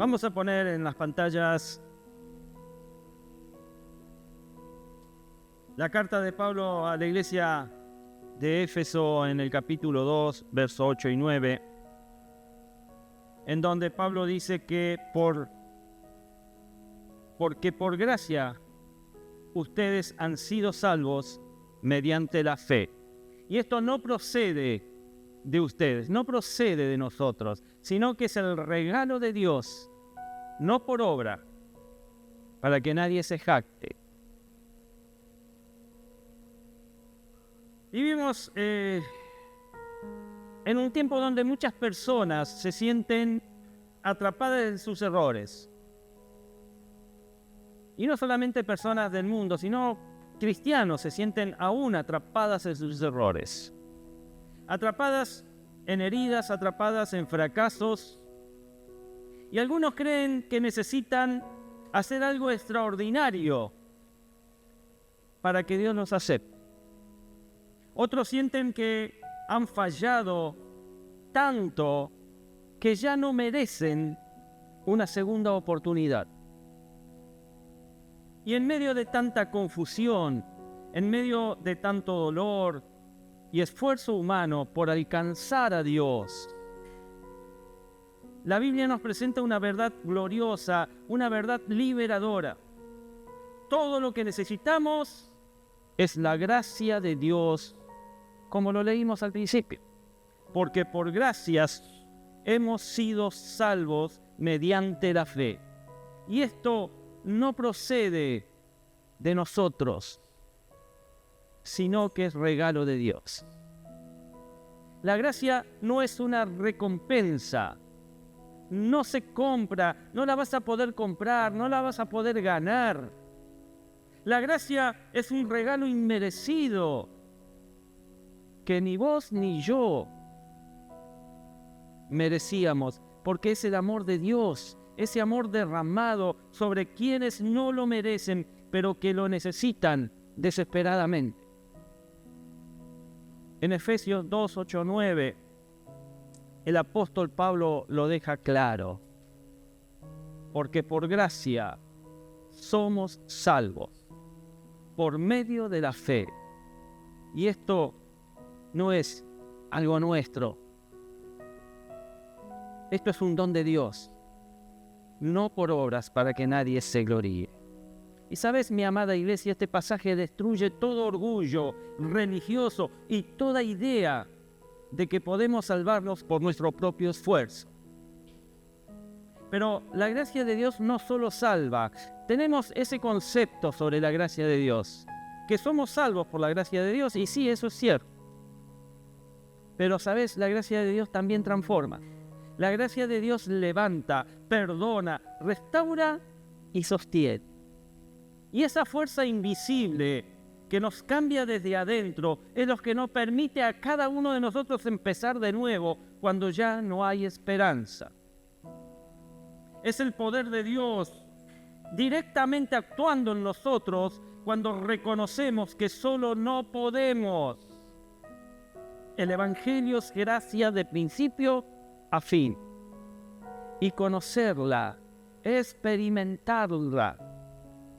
Vamos a poner en las pantallas la carta de Pablo a la iglesia de Éfeso en el capítulo 2, versos 8 y 9, en donde Pablo dice que porque por gracia ustedes han sido salvos mediante la fe. Y esto no procede de ustedes, no procede de nosotros, sino que es el regalo de Dios, no por obra, para que nadie se jacte. Vivimos en un tiempo donde muchas personas se sienten atrapadas en sus errores. Y no solamente personas del mundo, sino cristianos se sienten aún atrapadas en sus errores. Atrapadas en heridas, atrapadas en fracasos. Y algunos creen que necesitan hacer algo extraordinario para que Dios los acepte. Otros sienten que han fallado tanto que ya no merecen una segunda oportunidad. Y en medio de tanta confusión, en medio de tanto dolor y esfuerzo humano por alcanzar a Dios, la Biblia nos presenta una verdad gloriosa, una verdad liberadora. Todo lo que necesitamos es la gracia de Dios, como lo leímos al principio. Porque por gracias hemos sido salvos mediante la fe. Y esto no procede de nosotros, sino que es regalo de Dios. La gracia no es una recompensa, no se compra, no la vas a poder comprar, no la vas a poder ganar. La gracia es un regalo inmerecido que ni vos ni yo merecíamos, porque es el amor de Dios, ese amor derramado sobre quienes no lo merecen, pero que lo necesitan desesperadamente. En Efesios 2, 8, 9, el apóstol Pablo lo deja claro. Porque por gracia somos salvos, por medio de la fe. Y esto no es algo nuestro. Esto es un don de Dios, no por obras para que nadie se gloríe. Y sabes, mi amada iglesia, este pasaje destruye todo orgullo religioso y toda idea de que podemos salvarnos por nuestro propio esfuerzo. Pero la gracia de Dios no solo salva. Tenemos ese concepto sobre la gracia de Dios, que somos salvos por la gracia de Dios, y sí, eso es cierto. Pero, ¿sabes? La gracia de Dios también transforma. La gracia de Dios levanta, perdona, restaura y sostiene. Y esa fuerza invisible que nos cambia desde adentro es lo que nos permite a cada uno de nosotros empezar de nuevo cuando ya no hay esperanza. Es el poder de Dios directamente actuando en nosotros cuando reconocemos que solo no podemos. El Evangelio es gracia de principio a fin. Y conocerla, experimentarla,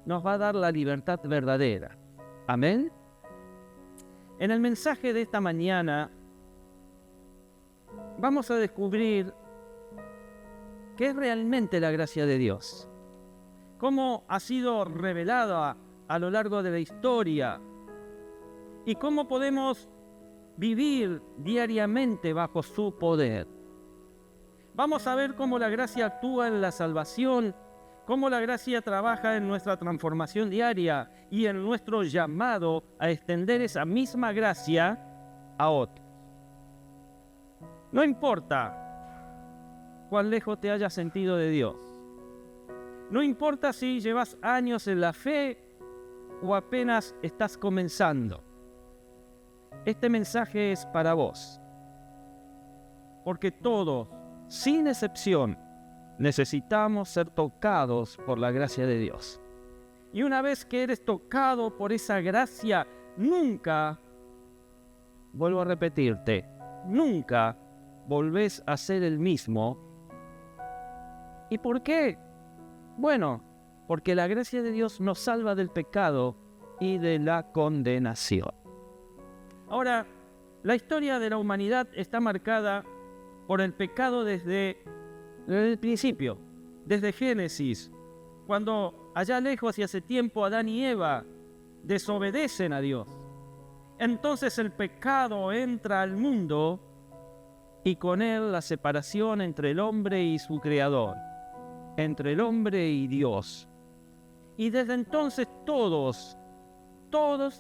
nos va a dar la libertad verdadera. Amén. En el mensaje de esta mañana vamos a descubrir qué es realmente la gracia de Dios, cómo ha sido revelada a lo largo de la historia y cómo podemos vivir diariamente bajo su poder. Vamos a ver cómo la gracia actúa en la salvación, cómo la gracia trabaja en nuestra transformación diaria y en nuestro llamado a extender esa misma gracia a otros. No importa cuán lejos te hayas sentido de Dios. No importa si llevas años en la fe o apenas estás comenzando. Este mensaje es para vos. Porque todos, sin excepción, necesitamos ser tocados por la gracia de Dios. Y una vez que eres tocado por esa gracia, nunca, vuelvo a repetirte, nunca volvés a ser el mismo ¿Y por qué? Bueno, porque la gracia de Dios nos salva del pecado y de la condenación. Ahora, la historia de la humanidad está marcada por el pecado desde el principio, desde Génesis, cuando allá lejos y hace tiempo Adán y Eva desobedecen a Dios. Entonces el pecado entra al mundo y con él la separación entre el hombre y su creador, entre el hombre y Dios. Y desde entonces todos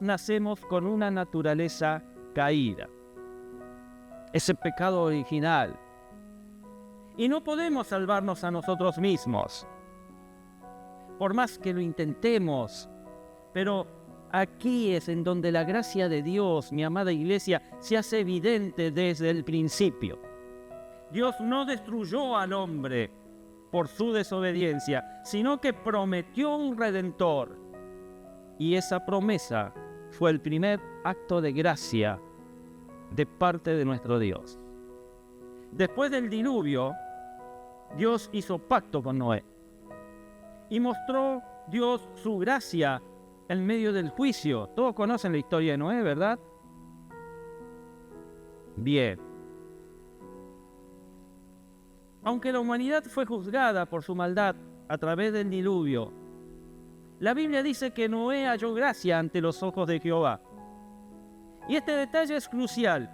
nacemos con una naturaleza caída. Ese pecado original. Y no podemos salvarnos a nosotros mismos, por más que lo intentemos. Pero aquí es en donde la gracia de Dios, mi amada iglesia, se hace evidente desde el principio. Dios no destruyó al hombre por su desobediencia, sino que prometió un redentor. Y esa promesa fue el primer acto de gracia de parte de nuestro Dios. Después del diluvio, Dios hizo pacto con Noé y mostró Dios su gracia en medio del juicio. Todos conocen la historia de Noé, ¿verdad? Bien. Aunque la humanidad fue juzgada por su maldad a través del diluvio, la Biblia dice que Noé halló gracia ante los ojos de Jehová. Y este detalle es crucial.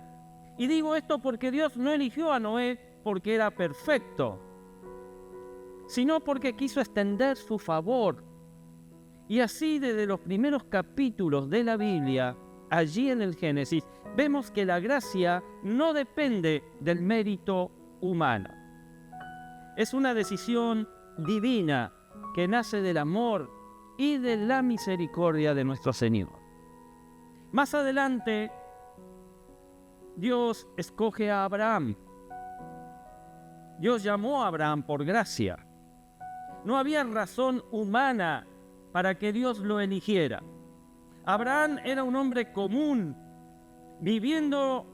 Y digo esto porque Dios no eligió a Noé porque era perfecto, sino porque quiso extender su favor. Y así desde los primeros capítulos de la Biblia, allí en el Génesis, vemos que la gracia no depende del mérito humano. Es una decisión divina que nace del amor y de la misericordia de nuestro Señor. Más adelante, Dios escoge a Abraham. Dios llamó a Abraham por gracia. No había razón humana para que Dios lo eligiera. Abraham era un hombre común, viviendo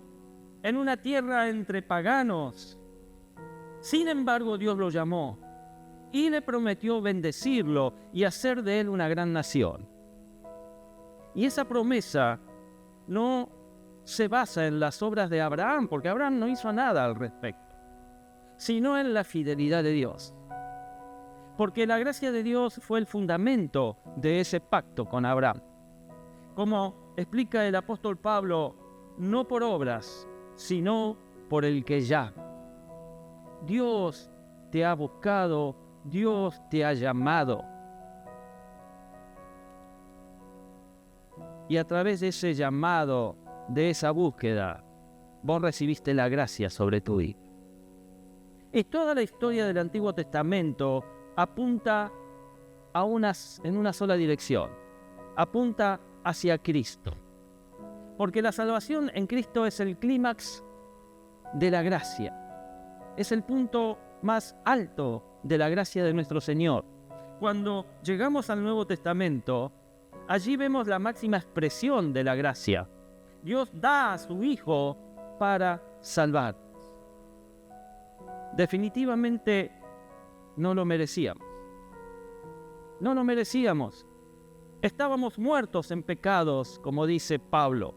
en una tierra entre paganos. Sin embargo, Dios lo llamó y le prometió bendecirlo y hacer de él una gran nación. Y esa promesa no se basa en las obras de Abraham, porque Abraham no hizo nada al respecto, sino en la fidelidad de Dios. Porque la gracia de Dios fue el fundamento de ese pacto con Abraham. Como explica el apóstol Pablo, no por obras, sino por el que ya. Dios te ha buscado, Dios te ha llamado. Y a través de ese llamado, de esa búsqueda, vos recibiste la gracia sobre tu vida. Y toda la historia del Antiguo Testamento apunta en una sola dirección. Apunta hacia Cristo. Porque la salvación en Cristo es el clímax de la gracia. Es el punto más alto de la gracia de nuestro Señor. Cuando llegamos al Nuevo Testamento, allí vemos la máxima expresión de la gracia. Dios da a su Hijo para salvar. Definitivamente no lo merecíamos. No lo merecíamos. Estábamos muertos en pecados, como dice Pablo,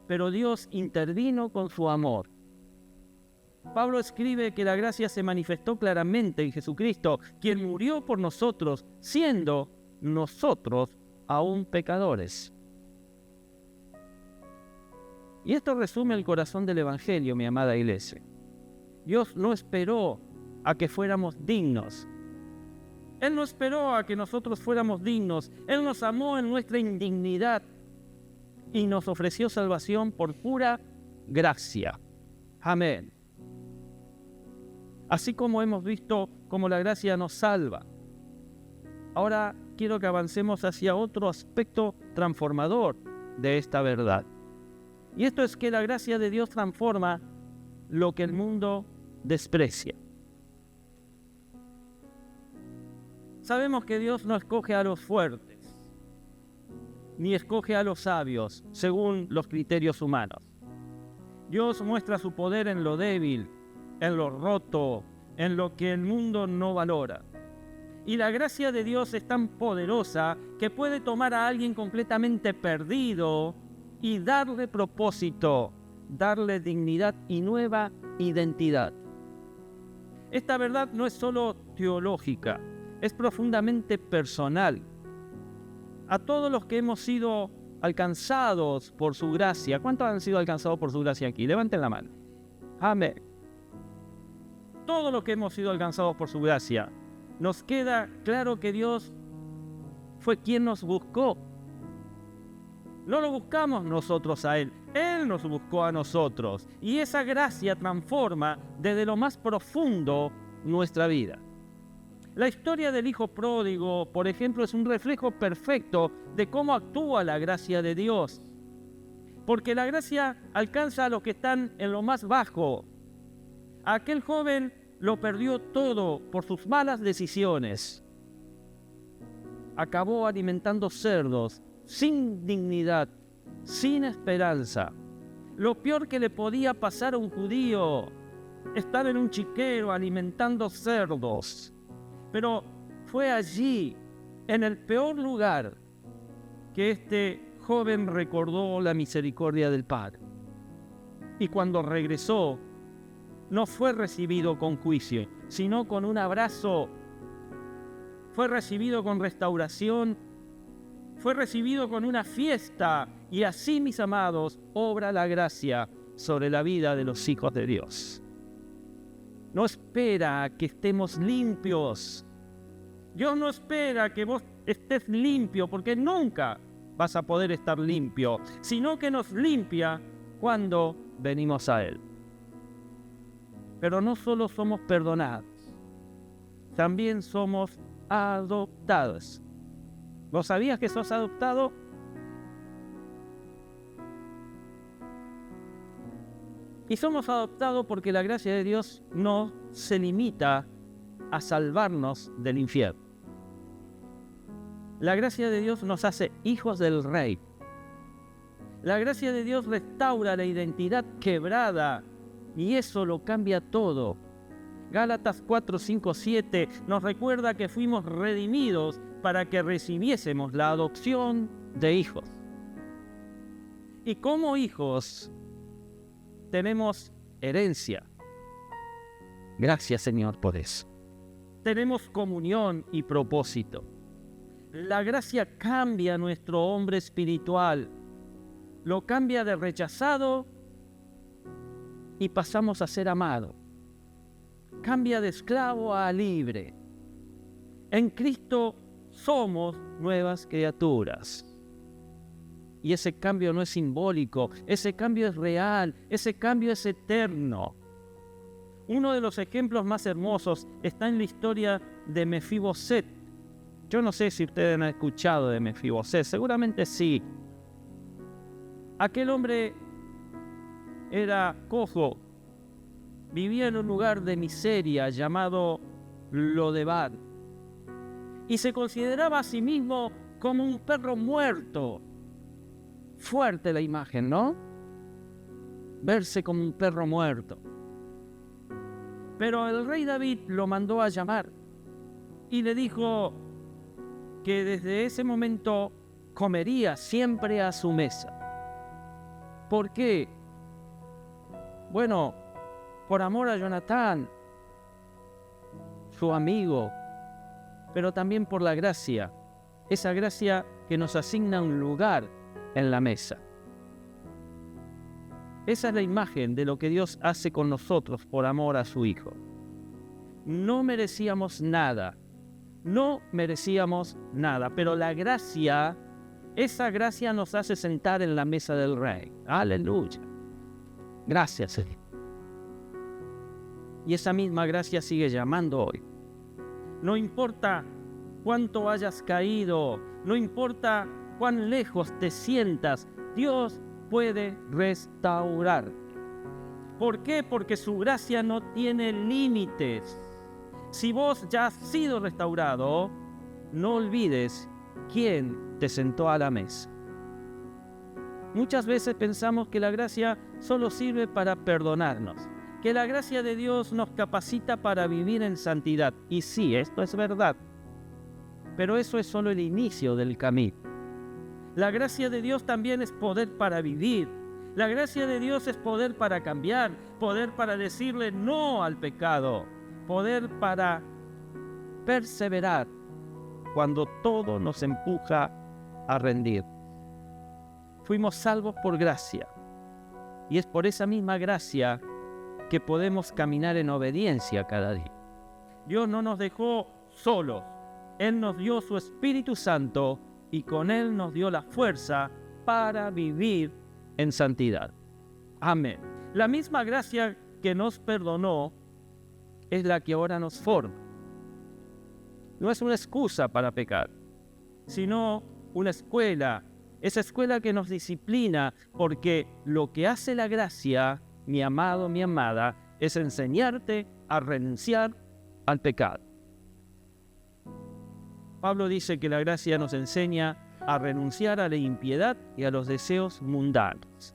pero Dios intervino con su amor. Pablo escribe que la gracia se manifestó claramente en Jesucristo, quien murió por nosotros, siendo nosotros aún pecadores. Y esto resume el corazón del Evangelio, mi amada iglesia. Dios no esperó a que fuéramos dignos. Él no esperó a que nosotros fuéramos dignos. Él nos amó en nuestra indignidad y nos ofreció salvación por pura gracia. Amén. Así como hemos visto cómo la gracia nos salva, ahora quiero que avancemos hacia otro aspecto transformador de esta verdad. Y esto es que la gracia de Dios transforma lo que el mundo desprecia. Sabemos que Dios no escoge a los fuertes, ni escoge a los sabios según los criterios humanos. Dios muestra su poder en lo débil, en lo roto, en lo que el mundo no valora. Y la gracia de Dios es tan poderosa que puede tomar a alguien completamente perdido y darle propósito, darle dignidad y nueva identidad. Esta verdad no es solo teológica, es profundamente personal. A todos los que hemos sido alcanzados por su gracia, ¿cuántos han sido alcanzados por su gracia aquí? Levanten la mano. Amén. Todos los que hemos sido alcanzados por su gracia, nos queda claro que Dios fue quien nos buscó. No lo buscamos nosotros a Él, Él nos buscó a nosotros. Y esa gracia transforma desde lo más profundo nuestra vida. La historia del hijo pródigo, por ejemplo, es un reflejo perfecto de cómo actúa la gracia de Dios. Porque la gracia alcanza a los que están en lo más bajo. Aquel joven lo perdió todo por sus malas decisiones. Acabó alimentando cerdos, sin dignidad, sin esperanza. Lo peor que le podía pasar a un judío, estar en un chiquero alimentando cerdos. Pero fue allí, en el peor lugar, que este joven recordó la misericordia del Padre. Y cuando regresó, no fue recibido con juicio, sino con un abrazo. Fue recibido con restauración, fue recibido con una fiesta. Y así, mis amados, obra la gracia sobre la vida de los hijos de Dios. No espera que estemos limpios. Dios no espera que vos estés limpio, porque nunca vas a poder estar limpio, sino que nos limpia cuando venimos a Él. Pero no solo somos perdonados, también somos adoptados. ¿Vos sabías que sos adoptado? Y somos adoptados porque la gracia de Dios no se limita a salvarnos del infierno. La gracia de Dios nos hace hijos del Rey. La gracia de Dios restaura la identidad quebrada y eso lo cambia todo. Gálatas 4, 5, 7 nos recuerda que fuimos redimidos para que recibiésemos la adopción de hijos. Y como hijos tenemos herencia. Gracias, Señor, por eso. Tenemos comunión y propósito. La gracia cambia nuestro hombre espiritual. Lo cambia de rechazado y pasamos a ser amado. Cambia de esclavo a libre. En Cristo somos nuevas criaturas. Y ese cambio no es simbólico, ese cambio es real, ese cambio es eterno. Uno de los ejemplos más hermosos está en la historia de Mefiboset. Yo no sé si ustedes han escuchado de Mefiboset, seguramente sí. Aquel hombre era cojo, vivía en un lugar de miseria llamado Lodebar y se consideraba a sí mismo como un perro muerto. Fuerte la imagen, ¿no? Verse como un perro muerto. Pero el rey David lo mandó a llamar y le dijo que desde ese momento comería siempre a su mesa. ¿Por qué? Bueno, por amor a Jonatán, su amigo, pero también por la gracia, esa gracia que nos asigna un lugar en la mesa. Esa es la imagen de lo que Dios hace con nosotros por amor a su Hijo. No merecíamos nada, pero la gracia, esa gracia nos hace sentar en la mesa del Rey. Aleluya. Gracias, Señor. Y esa misma gracia sigue llamando hoy. No importa cuánto hayas caído, no importa cuán lejos te sientas, Dios puede restaurar. ¿Por qué? Porque su gracia no tiene límites. Si vos ya has sido restaurado, no olvides quién te sentó a la mesa. Muchas veces pensamos que la gracia solo sirve para perdonarnos, que la gracia de Dios nos capacita para vivir en santidad. Y sí, esto es verdad. pero eso es solo el inicio del camino. La gracia de Dios también es poder para vivir. La gracia de Dios es poder para cambiar, poder para decirle no al pecado, poder para perseverar cuando todo nos empuja a rendir. Fuimos salvos por gracia, y es por esa misma gracia que podemos caminar en obediencia cada día. Dios no nos dejó solos, Él nos dio su Espíritu Santo y con Él nos dio la fuerza para vivir en santidad. Amén. La misma gracia que nos perdonó es la que ahora nos forma. No es una excusa para pecar, sino una escuela. Esa escuela que nos disciplina, porque lo que hace la gracia, mi amado, mi amada, es enseñarte a renunciar al pecado. Pablo dice que la gracia nos enseña a renunciar a la impiedad y a los deseos mundanos.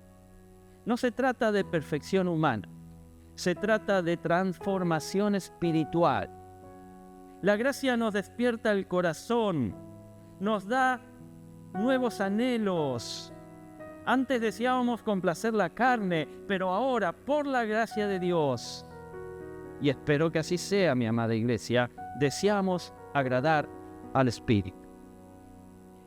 No se trata de perfección humana, se trata de transformación espiritual. La gracia nos despierta el corazón, nos da nuevos anhelos. Antes deseábamos complacer la carne, pero ahora, por la gracia de Dios, y espero que así sea, mi amada iglesia, deseamos agradar al Espíritu.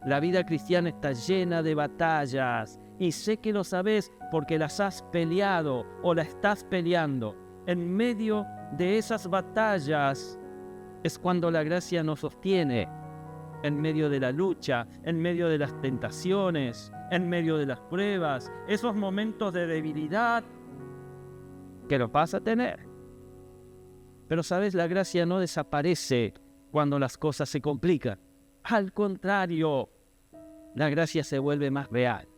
La vida cristiana está llena de batallas, y sé que lo sabes porque las has peleado o la estás peleando. En medio de esas batallas es cuando la gracia nos sostiene, en medio de la lucha, en medio de las tentaciones, en medio de las pruebas, esos momentos de debilidad que los vas a tener. Pero sabes, la gracia no desaparece cuando las cosas se complican. Al contrario, la gracia se vuelve más real.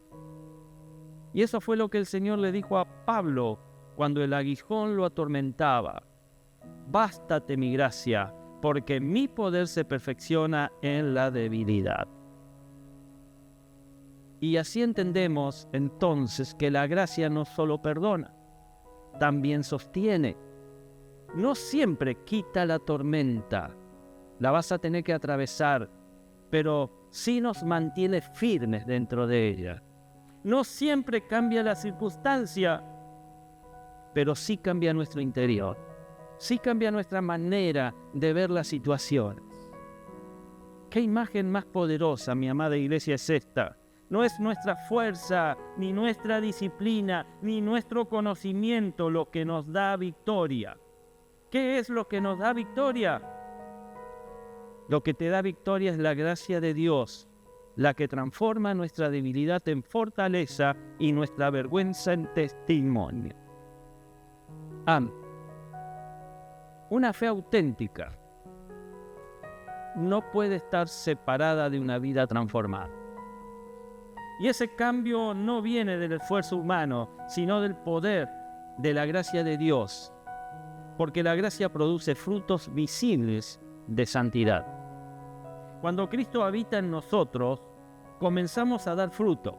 Y eso fue lo que el Señor le dijo a Pablo cuando el aguijón lo atormentaba. Bástate mi gracia, porque mi poder se perfecciona en la debilidad. Y así entendemos entonces que la gracia no solo perdona, también sostiene. No siempre quita la tormenta, la vas a tener que atravesar, pero sí nos mantiene firmes dentro de ella. No siempre cambia la circunstancia, pero sí cambia nuestro interior. Sí cambia nuestra manera de ver las situaciones. ¿Qué imagen más poderosa, mi amada iglesia, es esta? No es nuestra fuerza, ni nuestra disciplina, ni nuestro conocimiento lo que nos da victoria. ¿Qué es lo que nos da victoria? Lo que te da victoria es la gracia de Dios, la que transforma nuestra debilidad en fortaleza y nuestra vergüenza en testimonio. Amén. Una fe auténtica no puede estar separada de una vida transformada. Y ese cambio no viene del esfuerzo humano, sino del poder de la gracia de Dios, porque la gracia produce frutos visibles de santidad. Cuando Cristo habita en nosotros, comenzamos a dar fruto: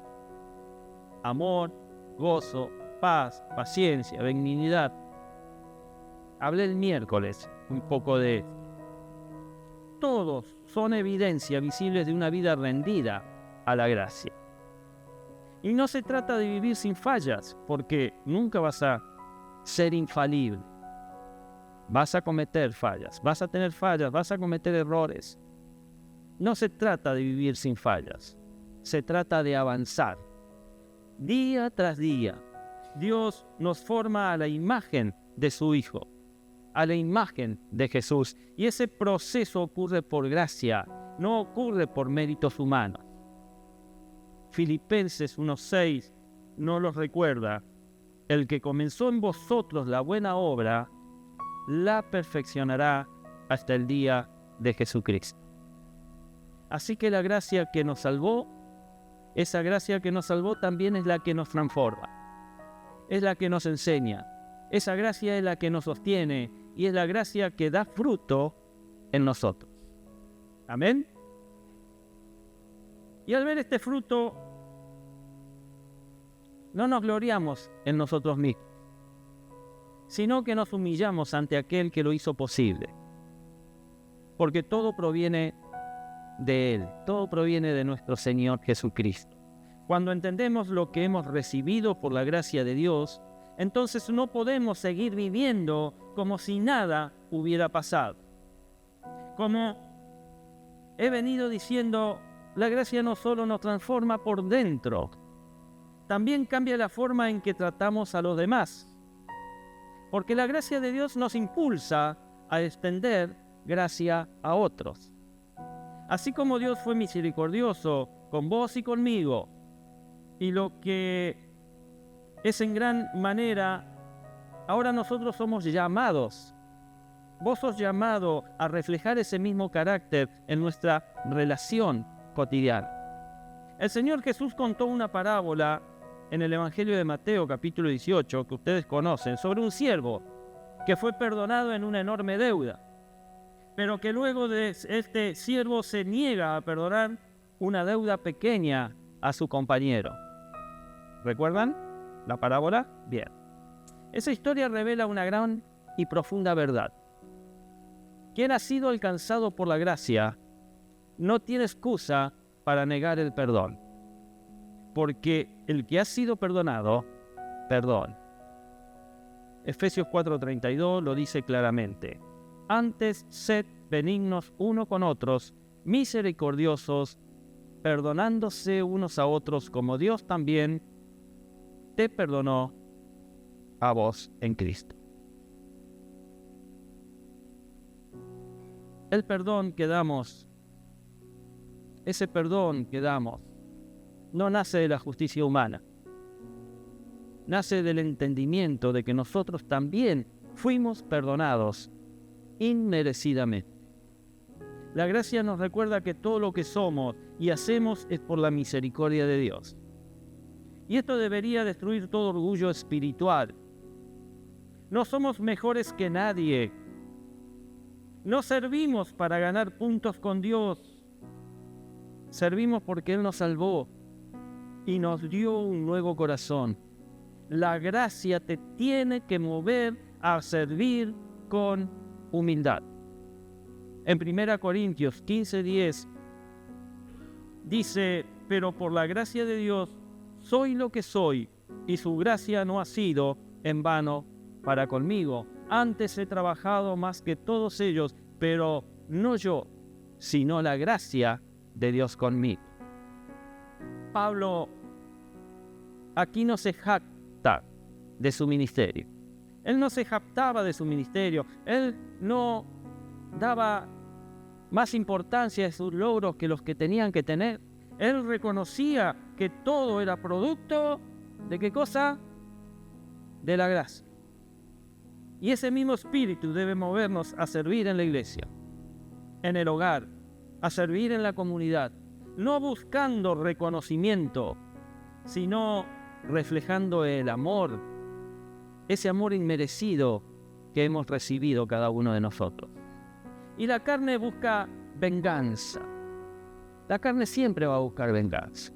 amor, gozo, paz, paciencia, benignidad. Hablé el miércoles un poco de esto. Todos son evidencia visibles de una vida rendida a la gracia. Y no se trata de vivir sin fallas, porque nunca vas a ser infalible. Vas a cometer fallas, vas a tener fallas, vas a cometer errores. No se trata de vivir sin fallas, se trata de avanzar. Día tras día, Dios nos forma a la imagen de su Hijo, a la imagen de Jesús. Y ese proceso ocurre por gracia, no ocurre por méritos humanos. Filipenses 1:6 nos los recuerda: el que comenzó en vosotros la buena obra, la perfeccionará hasta el día de Jesucristo. Así que la gracia que nos salvó, esa gracia que nos salvó también es la que nos transforma, es la que nos enseña, esa gracia es la que nos sostiene y es la gracia que da fruto en nosotros. Amén. Y al ver este fruto, no nos gloriamos en nosotros mismos, sino que nos humillamos ante aquel que lo hizo posible. Porque todo proviene de Él, todo proviene de nuestro Señor Jesucristo. Cuando entendemos lo que hemos recibido por la gracia de Dios, entonces no podemos seguir viviendo como si nada hubiera pasado. Como he venido diciendo, la gracia no solo nos transforma por dentro, también cambia la forma en que tratamos a los demás. Porque la gracia de Dios nos impulsa a extender gracia a otros. Así como Dios fue misericordioso con vos y conmigo, y lo que es en gran manera, ahora nosotros somos llamados. Vos sos llamado a reflejar ese mismo carácter en nuestra relación cotidiana. El Señor Jesús contó una parábola en el Evangelio de Mateo, capítulo 18, que ustedes conocen, sobre un siervo que fue perdonado en una enorme deuda, pero que luego de este siervo se niega a perdonar una deuda pequeña a su compañero. ¿Recuerdan la parábola? Bien. Esa historia revela una gran y profunda verdad. Quien ha sido alcanzado por la gracia no tiene excusa para negar el perdón, porque el que ha sido perdonado, perdona. Efesios 4:32 lo dice claramente. Antes, sed benignos uno con otros, misericordiosos, perdonándose unos a otros, como Dios también te perdonó a vos en Cristo. El perdón que damos, ese perdón que damos, no nace de la justicia humana. Nace del entendimiento de que nosotros también fuimos perdonados inmerecidamente. La gracia nos recuerda que todo lo que somos y hacemos es por la misericordia de Dios. Y esto debería destruir todo orgullo espiritual. No somos mejores que nadie. No servimos para ganar puntos con Dios. Servimos porque Él nos salvó y nos dio un nuevo corazón. La gracia te tiene que mover a servir con humildad. En 1 Corintios 15:10 dice, pero por la gracia de Dios soy lo que soy, y su gracia no ha sido en vano para conmigo. Antes he trabajado más que todos ellos, pero no yo, sino la gracia de Dios conmigo. Pablo aquí no se jacta de su ministerio. Él no se jactaba de su ministerio. Él no daba más importancia a sus logros que los que tenían que tener. Él reconocía que todo era producto ¿de qué cosa? De la gracia. Y ese mismo espíritu debe movernos a servir en la iglesia, en el hogar, a servir en la comunidad, no buscando reconocimiento, sino reflejando el amor, ese amor inmerecido que hemos recibido cada uno de nosotros. Y la carne busca venganza. La carne siempre va a buscar venganza.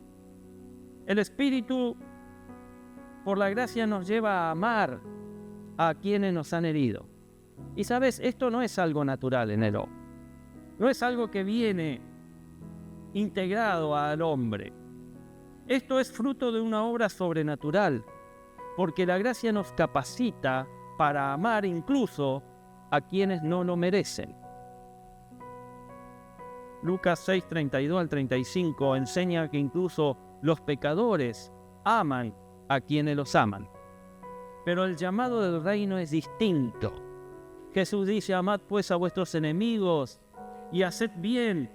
El Espíritu, por la gracia, nos lleva a amar a quienes nos han herido. Y sabes, esto no es algo natural en el hombre. No es algo que viene integrado al hombre. Esto es fruto de una obra sobrenatural, porque la gracia nos capacita para amar incluso a quienes no lo merecen. Lucas 6:32 al 35 enseña que incluso los pecadores aman a quienes los aman. Pero el llamado del reino es distinto. Jesús dice, amad pues a vuestros enemigos y haced bien,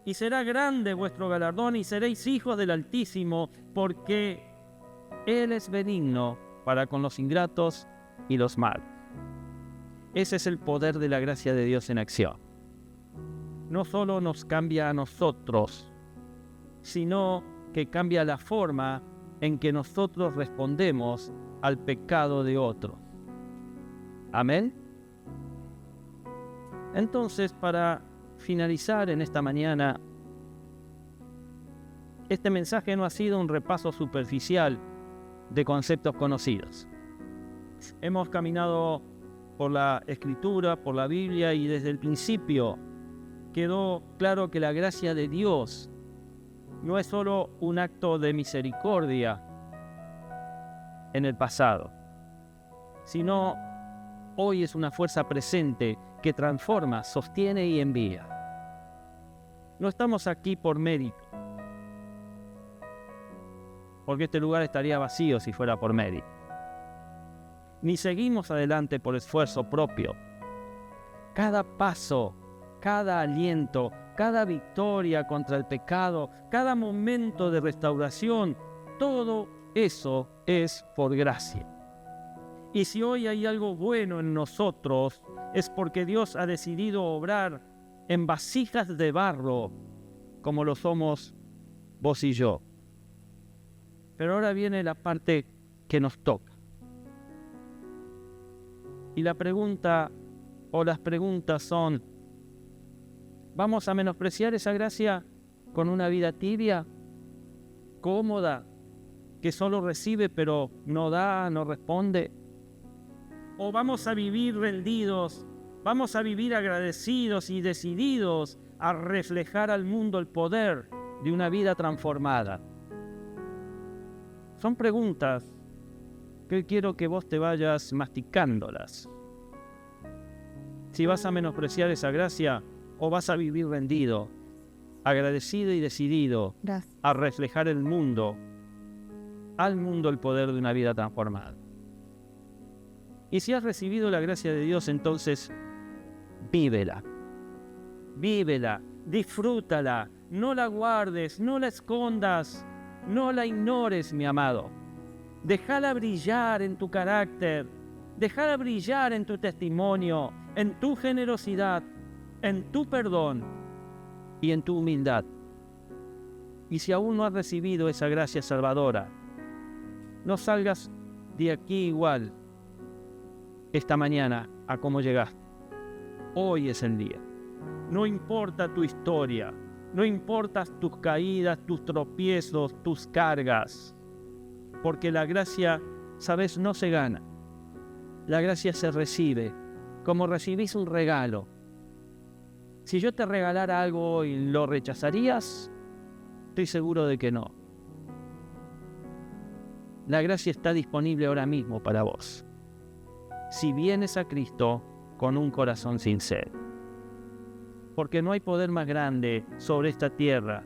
y será grande vuestro galardón y seréis hijos del Altísimo, porque Él es benigno para con los ingratos y los malos. Ese es el poder de la gracia de Dios en acción. No solo nos cambia a nosotros, sino que cambia la forma en que nosotros respondemos al pecado de otros. Amén. Entonces, para finalizar en esta mañana, este mensaje no ha sido un repaso superficial de conceptos conocidos. Hemos caminado por la Escritura, por la Biblia, y desde el principio quedó claro que la gracia de Dios no es solo un acto de misericordia en el pasado, sino hoy es una fuerza presente que transforma, sostiene y envía. No estamos aquí por mérito, porque este lugar estaría vacío si fuera por mérito. Ni seguimos adelante por esfuerzo propio. Cada paso, cada aliento, cada victoria contra el pecado, cada momento de restauración, todo eso es por gracia. Y si hoy hay algo bueno en nosotros, es porque Dios ha decidido obrar en vasijas de barro, como lo somos vos y yo. Pero ahora viene la parte que nos toca. Y la pregunta o las preguntas son: ¿vamos a menospreciar esa gracia con una vida tibia, cómoda, que solo recibe pero no da, no responde? ¿O vamos a vivir rendidos, vamos a vivir agradecidos y decididos a reflejar al mundo el poder de una vida transformada? Son preguntas que quiero que vos te vayas masticándolas. Si vas a menospreciar esa gracia o vas a vivir rendido, agradecido y decidido a reflejar al mundo el poder de una vida transformada. Y si has recibido la gracia de Dios, entonces vívela, disfrútala, no la guardes, no la escondas, no la ignores, mi amado. Déjala brillar en tu carácter, déjala brillar en tu testimonio, en tu generosidad, en tu perdón y en tu humildad. Y si aún no has recibido esa gracia salvadora, no salgas de aquí igual esta mañana a cómo llegaste. Hoy es el día. No importa tu historia, no importa tus caídas, tus tropiezos, tus cargas, porque la gracia, sabes, no se gana. La gracia se recibe, como recibís un regalo. Si yo te regalara algo hoy, ¿lo rechazarías? Estoy seguro de que no. La gracia está disponible ahora mismo para vos, si vienes a Cristo con un corazón sincero. Porque no hay poder más grande sobre esta tierra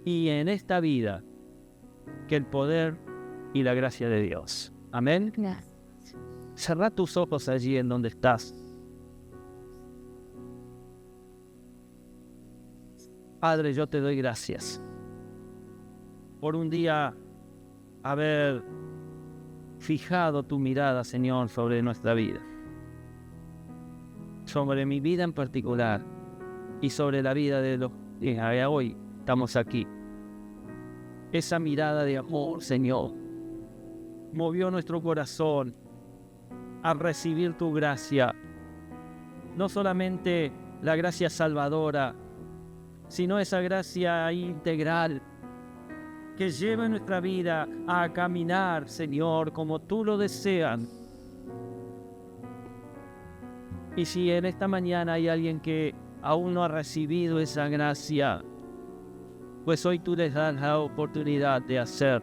y en esta vida que el poder y la gracia de Dios. Amén. Gracias. Cerrá tus ojos allí en donde estás. Padre, yo te doy gracias por un día haber fijado tu mirada, Señor, sobre nuestra vida, sobre mi vida en particular y sobre la vida de los que hoy estamos aquí. Esa mirada de amor, Señor, movió nuestro corazón a recibir tu gracia, no solamente la gracia salvadora, sino esa gracia integral que lleva nuestra vida a caminar, Señor, como tú lo deseas. Y si en esta mañana hay alguien que aún no ha recibido esa gracia, pues hoy tú les das la oportunidad de hacer,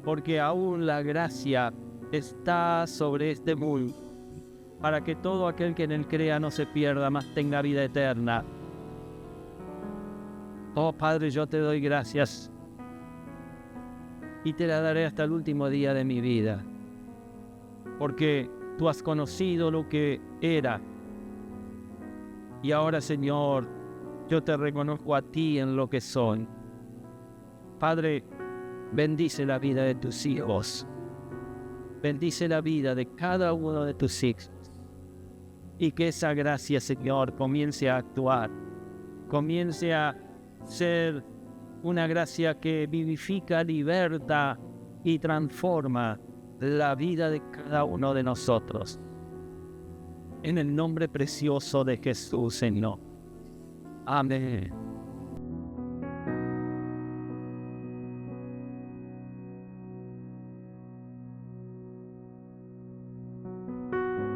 porque aún la gracia está sobre este mundo, para que todo aquel que en él crea no se pierda, mas tenga vida eterna. Oh Padre, yo te doy gracias y te la daré hasta el último día de mi vida, porque tú has conocido lo que era. Y ahora, Señor, yo te reconozco a ti en lo que soy. Padre, bendice la vida de tus hijos. Bendice la vida de cada uno de tus hijos. Y que esa gracia, Señor, comience a actuar. Comience a ser una gracia que vivifica, liberta y transforma la vida de cada uno de nosotros. En el nombre precioso de Jesús, Señor. Amén.